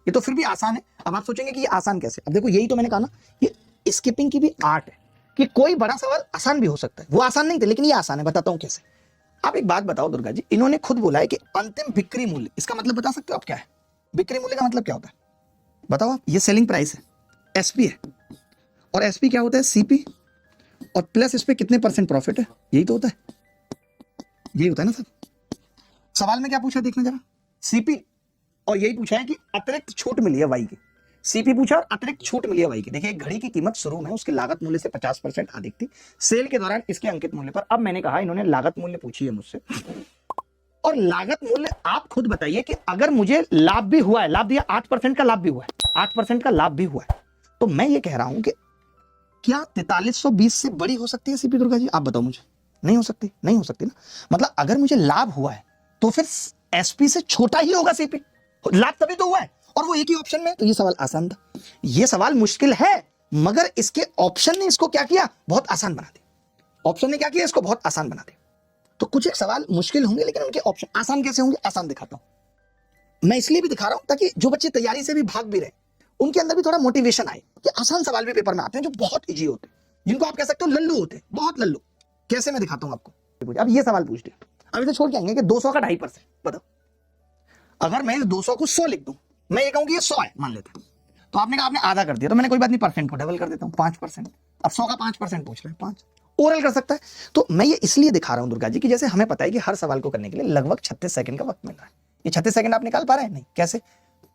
ये तो फिर भी आसान है। अब आप सोचेंगे कि ये आसान कैसे, अब देखो यही तो मैंने कहा ना, ये स्किपिंग की भी आर्ट है कि कोई बड़ा सवाल आसान भी हो सकता है। वो आसान नहीं थे लेकिन ये आसान है, बताता हूं कैसे। आप एक बात बताओ दुर्गा जी, इन्होंने खुद बोला है कि अंतिम बिक्री मूल्य, इसका मतलब बता सकते हो आप क्या है? बिक्री मूल्य का मतलब क्या होता है बताओ आप? ये सेलिंग प्राइस है, एसपी है, और एसपी क्या होता है? सीपी, और प्लस इस पे कितने परसेंट प्रॉफिट है, यही तो होता है, यही होता है ना सर। सवाल में क्या पूछा देखना जरा, सीपी, और यही पूछा है कि अतिरिक्त छूट मिली है वाई की। सीपी पूछा और अतिरिक्त छूट मिली है वाई की। देखिए, एक घड़ी की कीमत शुरू में उसके लागत मूल्य से 50% अधिक थी सेल के दौरान इसके अंकित मूल्य पर। अब मैंने कहा इन्होंने लागत मूल्य पूछी है मुझसे, और लागत मूल्य आप खुद बताइए कि अगर मुझे लाभ भी हुआ है, लाभ दिया 8% का लाभ भी हुआ है, 8% का लाभ भी हुआ है, तो मैं ये कह रहा हूं कि क्या 4320 से बड़ी हो सकती है सीपी दुर्गा जी? आप बताओ मुझे। नहीं हो सकती, नहीं हो सकती ना। मतलब अगर मुझे लाभ हुआ है तो फिर एसपी से छोटा ही होगा सीपी, लाभ तभी तो हुआ है, और वो एक ही ऑप्शन में है। तो ये सवाल आसान था। ये सवाल मुश्किल है, मगर इसके ऑप्शन ने इसको क्या किया? बहुत आसान बना दिया। ऑप्शन ने क्या किया? इसको बहुत आसान बना दिया। तो कुछ एक सवाल मुश्किल होंगे लेकिन उनके ऑप्शन आसान कैसे होंगे? आसान दिखाता हूं मैं, इसलिए भी दिखा रहा हूं ताकि जो बच्चे तैयारी से भी भाग भी रहे उनके अंदर भी थोड़ा मोटिवेशन आए कि आसान सवाल भी पेपर में आते हैं जो बहुत इजी होते हैं, जिनको आप कह सकते हो लल्लू होते हैं, बहुत लल्लू। कैसे? मैं दिखाता हूं आपको। अब ये सवाल पूछ दिया, अब इसे छोड़ के आएंगे कि 200 का 2.5%, बताओ अगर मैं इस 200 को 100 लिख दूं, मैं ये कहूं कि ये 100 है मान लेते हैं, तो आपने कहा आपने आधा कर दिया, तो मैंने कोई बात नहीं, परसेंट को डबल कर देता हूं, 5%। अब 100 का 5% पूछ रहे हैं, 5 ओरल कर सकता है। तो मैं ये इसलिए दिखा रहा हूं दुर्गा जी कि जैसे हमें पता है कि हर सवाल को करने के लिए लगभग 36 सेकंड का वक्त मिल रहा है। ये 36 सेकंड आप निकाल पा रहे हैं? नहीं। कैसे?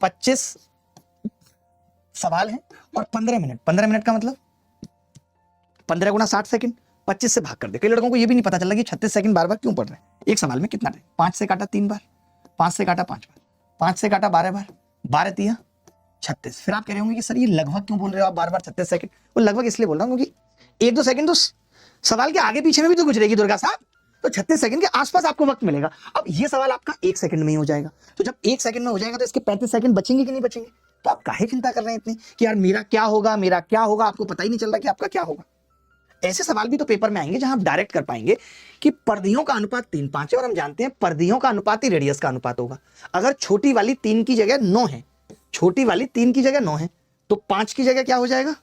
25 सवाल है और 15 मिनट। 15 मिनट का मतलब 15 गुना 60 सेकंड, 25 से भाग कर दे। कई लड़कों को ये भी नहीं पता चल रहा कि 36 सेकंड बार बार क्यों पढ़ रहे हैं। एक सवाल में कितना टाइम? 5 से काटा 3 बार, 5 से काटा 5 बार, 5 से काटा 12 बार, 12 तिया 36। फिर आप कह रहे होंगे कि सर ये लगभग क्यों बोल रहे हो आप बार बार 36 सेकंड? वो लगभग इसलिए बोल रहा हूँ क्योंकि 1-2 सेकंड तो सवाल के आगे पीछे में भी तो गुजरेगी दुर्गा साहब, तो 36 सेकंड के आसपास आपको वक्त मिलेगा। अब ये सवाल आपका 1 सेकंड में ही हो जाएगा, तो जब 1 सेकंड में हो जाएगा तो इसके 35 सेकंड बचेंगे कि नहीं बचेंगे? तो आप काहे चिंता कर रहे हैं इतनी कि यार मेरा क्या होगा, मेरा क्या होगा? आपको पता ही नहीं चल रहा कि आपका क्या होगा। ऐसे सवाल भी तो पेपर में आएंगे जहां आप डायरेक्ट कर पाएंगे कि परिधियों का अनुपात 3:5 है, और हम जानते हैं परिधियों का अनुपात ही रेडियस का अनुपात होगा। अगर छोटी वाली 3 की जगह 9 है, छोटी वाली 3 की जगह 9 है, तो 5 की जगह क्या हो जाएगा?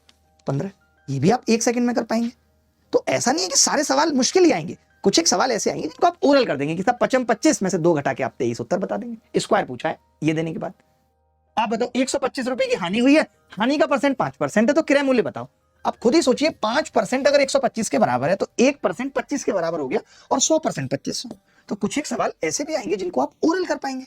15। ये भी आप 1 सेकंड में कर पाएंगे। तो ऐसा नहीं है कि सारे सवाल मुश्किल ही आएंगे, कुछ एक सवाल ऐसे आएंगे जिनको आप ओरल कर देंगे कि सब 25 में से 2 घटा के आप 23 उत्तर बता देंगे। स्क्वायर पूछा है, ये देने के बाद आप बताओ 125 रुपए की हानि हुई है, हानि का परसेंट 5% है, तो क्रय मूल्य बताओ। आप खुद ही सोचिए, 5% अगर 125 के बराबर है तो 1% 25 के बराबर हो गया, और 100% 2500। तो कुछ एक सवाल ऐसे भी आएंगे जिनको आप ओरल कर पाएंगे।